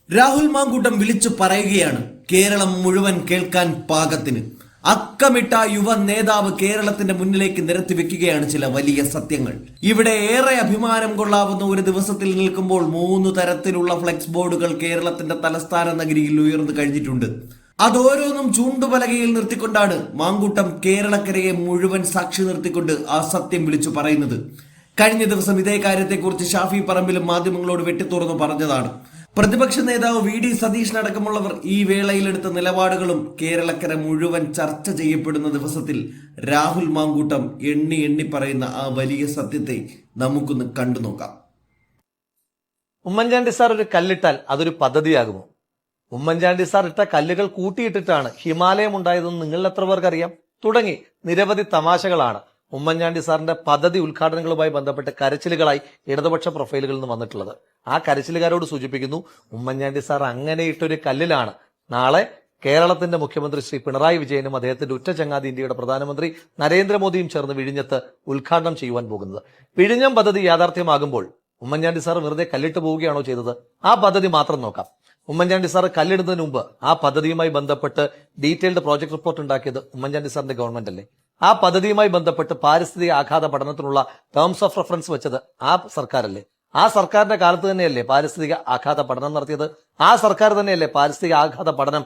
രാഹുൽ മാങ്കൂട്ടം വിളിച്ചു പറയുകയാണ് കേരളം മുഴുവൻ കേൾക്കാൻ പാകത്തിന്. അക്കമിട്ട യുവ നേതാവ് കേരളത്തിന്റെ മുന്നിലേക്ക് നിരത്തി വെക്കുകയാണ് ചില വലിയ സത്യങ്ങൾ. ഇവിടെ ഏറെ അഭിമാനം കൊള്ളാവുന്ന ഒരു ദിവസത്തിൽ നിൽക്കുമ്പോൾ 3 തരത്തിലുള്ള ഫ്ലെക്സ് ബോർഡുകൾ കേരളത്തിന്റെ തലസ്ഥാന നഗരിയിൽ ഉയർന്നു കഴിഞ്ഞിട്ടുണ്ട്. അതോരോന്നും ചൂണ്ടുപലകയിൽ നിർത്തിക്കൊണ്ടാണ് മാങ്കൂട്ടം കേരളക്കരയെ മുഴുവൻ സാക്ഷി നിർത്തിക്കൊണ്ട് ആ സത്യം വിളിച്ചു പറയുന്നത്. കഴിഞ്ഞ ദിവസം ഇതേ കാര്യത്തെക്കുറിച്ച് ഷാഫി പറമ്പിലും മാധ്യമങ്ങളോട് വെട്ടിത്തുറന്നു പറഞ്ഞതാണ്. പ്രതിപക്ഷ നേതാവ് വി ഡി സതീശനടക്കമുള്ളവർ ഈ വേളയിലെടുത്ത നിലപാടുകളും കേരളക്കര മുഴുവൻ ചർച്ച ചെയ്യപ്പെടുന്ന ദിവസത്തിൽ രാഹുൽ മാങ്കൂട്ടം എണ്ണി പറയുന്ന ആ വലിയ സത്യത്തെ നമുക്കൊന്ന് കണ്ടു നോക്കാം. ഉമ്മൻചാണ്ടി സാർ ഒരു കല്ലിട്ടാൽ അതൊരു പദ്ധതിയാകുമോ? ഉമ്മൻചാണ്ടി സാർ ഇട്ട കല്ലുകൾ കൂട്ടിയിട്ടിട്ടാണ് ഹിമാലയം ഉണ്ടായതെന്ന് നിങ്ങൾ എത്ര പേർക്ക് അറിയാം? തുടങ്ങി നിരവധി തമാശകളാണ് ഉമ്മൻചാണ്ടി സാറിന്റെ പദ്ധതി ഉദ്ഘാടനങ്ങളുമായി ബന്ധപ്പെട്ട് കരച്ചിലുകളായി ഇടതുപക്ഷ പ്രൊഫൈലുകളിൽ നിന്ന് വന്നിട്ടുള്ളത്. ആ കരച്ചിലുകാരോട് സൂചിപ്പിക്കുന്നു, ഉമ്മൻചാണ്ടി സാർ അങ്ങനെ ഇട്ടൊരു കല്ലിലാണ് നാളെ കേരളത്തിന്റെ മുഖ്യമന്ത്രി ശ്രീ പിണറായി വിജയനും അദ്ദേഹത്തിന്റെ ഉറ്റ ചങ്ങാതി ഇന്ത്യയുടെ പ്രധാനമന്ത്രി നരേന്ദ്രമോദിയും ചേർന്ന് വിഴിഞ്ഞത്ത് ഉദ്ഘാടനം ചെയ്യുവാൻ പോകുന്നത്. വിഴിഞ്ഞം പദ്ധതി യാഥാർത്ഥ്യമാകുമ്പോൾ ഉമ്മൻചാണ്ടി സാർ വെറുതെ കല്ലിട്ട് പോവുകയാണോ ചെയ്തത്? ആ പദ്ധതി മാത്രം നോക്കാം. ഉമ്മൻചാണ്ടി സാർ കല്ലിടുന്നതിന് മുമ്പ് ആ പദ്ധതിയുമായി ബന്ധപ്പെട്ട് ഡീറ്റെയിൽഡ് പ്രോജക്ട് റിപ്പോർട്ട് ഉണ്ടാക്കിയത് ഉമ്മൻചാണ്ടി സാറിന്റെ ഗവൺമെന്റ് അല്ലേ? ആ പദ്ധതിയുമായി ബന്ധപ്പെട്ട് പാരിസ്ഥിതിക ആഘാത പഠനത്തിനുള്ള ടേംസ് ഓഫ് റെഫറൻസ് വെച്ചത് ആ സർക്കാരല്ലേ? ആ സർക്കാരിന്റെ കാലത്ത് തന്നെയല്ലേ പാരിസ്ഥിതിക ആഘാത പഠനം നടത്തിയത്? ആ സർക്കാർ തന്നെയല്ലേ പാരിസ്ഥിതിക ആഘാത പഠനം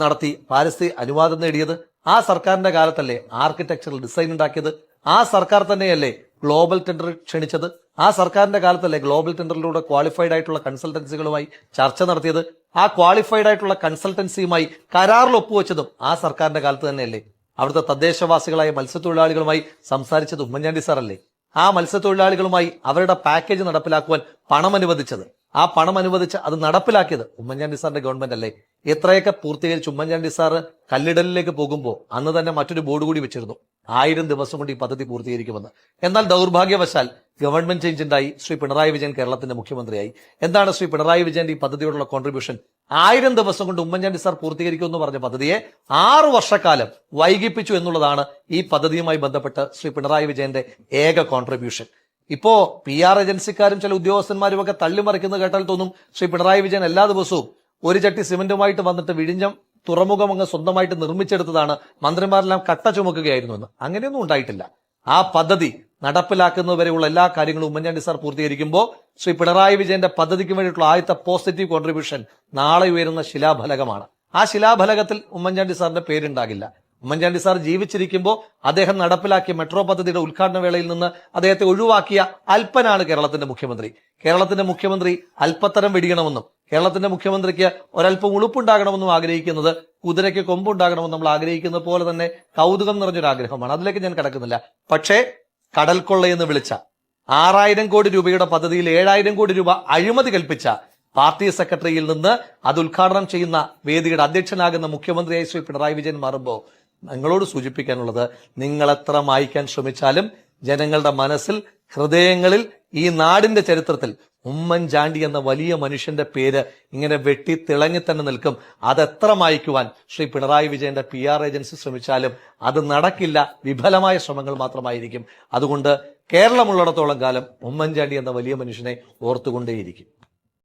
നടത്തി പാരിസ്ഥിതിക അനുവാദം നേടിയത്? ആ സർക്കാരിന്റെ കാലത്തല്ലേ ആർക്കിടെക്ചറൽ ഡിസൈൻ ഉണ്ടാക്കിയത്? ആ സർക്കാർ തന്നെയല്ലേ ഗ്ലോബൽ ടെൻഡർ ക്ഷണിച്ചത്? ആ സർക്കാരിന്റെ കാലത്തല്ലേ ഗ്ലോബൽ ടെൻഡറിലൂടെ ക്വാളിഫൈഡ് ആയിട്ടുള്ള കൺസൾട്ടൻസികളുമായി ചർച്ച നടത്തിയത്? ആ ക്വാളിഫൈഡ് ആയിട്ടുള്ള കൺസൾട്ടൻസിയുമായി കരാറിൽ ഒപ്പുവെച്ചതും ആ സർക്കാരിന്റെ കാലത്ത് തന്നെയല്ലേ? അവിടുത്തെ തദ്ദേശവാസികളായ മത്സ്യത്തൊഴിലാളികളുമായി സംസാരിച്ചത് ഉമ്മൻചാണ്ടി സാറല്ലേ? ആ മത്സ്യത്തൊഴിലാളികളുമായി അവരുടെ പാക്കേജ് നടപ്പിലാക്കുവാൻ പണം അനുവദിച്ചത്, ആ പണം അനുവദിച്ച് അത് നടപ്പിലാക്കിയത് ഉമ്മൻചാണ്ടി സാറിന്റെ ഗവൺമെന്റ് അല്ലേ? എത്രയൊക്കെ പൂർത്തീകരിച്ച് ഉമ്മൻചാണ്ടി സാറ് കല്ലിടലിലേക്ക് പോകുമ്പോൾ അന്ന് തന്നെ മറ്റൊരു ബോർഡ് കൂടി വെച്ചിരുന്നു, 1000 ദിവസം കൊണ്ട് ഈ പദ്ധതി പൂർത്തീകരിക്കുമെന്ന്. എന്നാൽ ദൗർഭാഗ്യവശാൽ ഗവൺമെന്റ് ചേഞ്ച് ഉണ്ടായി, ശ്രീ പിണറായി വിജയൻ കേരളത്തിന്റെ മുഖ്യമന്ത്രിയായി. എന്താണ് ശ്രീ പിണറായി വിജയന്റെ ഈ പദ്ധതിയോടുള്ള കോൺട്രിബ്യൂഷൻ? 1000 ദിവസം കൊണ്ട് ഉമ്മൻചാണ്ടി സാർ പൂർത്തീകരിക്കുമെന്ന് പറഞ്ഞ പദ്ധതിയെ 6 വർഷക്കാലം വൈകിപ്പിച്ചു എന്നുള്ളതാണ് ഈ പദ്ധതിയുമായി ബന്ധപ്പെട്ട് ശ്രീ പിണറായി വിജയന്റെ ഏക കോൺട്രിബ്യൂഷൻ. ഇപ്പോ PR ഏജൻസിക്കാരും ചില ഉദ്യോഗസ്ഥന്മാരും ഒക്കെ തള്ളിമറിക്കുന്നത് കേട്ടാൽ തോന്നും ശ്രീ പിണറായി വിജയൻ എല്ലാ ദിവസവും ഒരു ചട്ടി സിമന്റുമായിട്ട് വന്നിട്ട് വിഴിഞ്ഞം തുറമുഖം അങ്ങ് സ്വന്തമായിട്ട് നിർമ്മിച്ചെടുത്തതാണ്, മന്ത്രിമാരെല്ലാം കട്ട ചുമക്കുകയായിരുന്നു എന്ന്. അങ്ങനെയൊന്നും ഉണ്ടായിട്ടില്ല. ആ പദ്ധതി നടപ്പിലാക്കുന്നതുവരെയുള്ള എല്ലാ കാര്യങ്ങളും ഉമ്മൻചാണ്ടി സാർ പൂർത്തീകരിക്കുമ്പോൾ ശ്രീ പിണറായി വിജയന്റെ പദ്ധതിക്ക് വേണ്ടിയിട്ടുള്ള ആദ്യത്തെ പോസിറ്റീവ് കോൺട്രിബ്യൂഷൻ നാളെ ഉയരുന്ന ശിലാഫലകമാണ്. ആ ശിലാഫലകത്തിൽ ഉമ്മൻചാണ്ടി സാറിന്റെ പേരുണ്ടാകില്ല. ഉമ്മൻചാണ്ടി സാർ ജീവിച്ചിരിക്കുമ്പോൾ അദ്ദേഹം നടപ്പിലാക്കിയ മെട്രോ പദ്ധതിയുടെ ഉദ്ഘാടന വേളയിൽ നിന്ന് അദ്ദേഹത്തെ ഒഴിവാക്കിയ അല്പനാണ് കേരളത്തിന്റെ മുഖ്യമന്ത്രി. കേരളത്തിന്റെ മുഖ്യമന്ത്രി അല്പത്തരം വെടിയണമെന്നും കേരളത്തിന്റെ മുഖ്യമന്ത്രിക്ക് ഒരല്പം ഉളുപ്പുണ്ടാകണമെന്നും ആഗ്രഹിക്കുന്നത് കുതിരയ്ക്ക് കൊമ്പുണ്ടാകണമെന്ന് നമ്മൾ ആഗ്രഹിക്കുന്നത് പോലെ തന്നെ കൗതുകം നിറഞ്ഞൊരു ആഗ്രഹമാണ്. അതിലേക്ക് ഞാൻ കടക്കുന്നില്ല. പക്ഷേ കടൽ കൊള്ളയെന്ന് വിളിച്ച 6000 കോടി രൂപയുടെ പദ്ധതിയിൽ 7000 കോടി രൂപ അഴിമതി കൽപ്പിച്ച പാർട്ടി സെക്രട്ടറിയിൽ നിന്ന് അത് ഉദ്ഘാടനം ചെയ്യുന്ന വേദിയുടെ അധ്യക്ഷനാകുന്ന മുഖ്യമന്ത്രിയായി ശ്രീ പിണറായി വിജയൻ മാറുമ്പോൾ നിങ്ങളോട് സൂചിപ്പിക്കാനുള്ളത്, നിങ്ങൾ എത്ര മായ്ക്കാൻ ശ്രമിച്ചാലും ജനങ്ങളുടെ മനസ്സിൽ, ഹൃദയങ്ങളിൽ, ഈ നാടിന്റെ ചരിത്രത്തിൽ ഉമ്മൻചാണ്ടി എന്ന വലിയ മനുഷ്യന്റെ പേര് ഇങ്ങനെ വെട്ടി തിളങ്ങി തന്നെ നിൽക്കും. അതെത്ര മായ്ക്കുവാൻ ശ്രീ പിണറായി വിജയന്റെ PR ഏജൻസി ശ്രമിച്ചാലും അത് നടക്കില്ല. വിഫലമായ ശ്രമങ്ങൾ മാത്രമായിരിക്കും. അതുകൊണ്ട് കേരളമുള്ളിടത്തോളം കാലം ഉമ്മൻചാണ്ടി എന്ന വലിയ മനുഷ്യനെ ഓർത്തുകൊണ്ടേയിരിക്കും.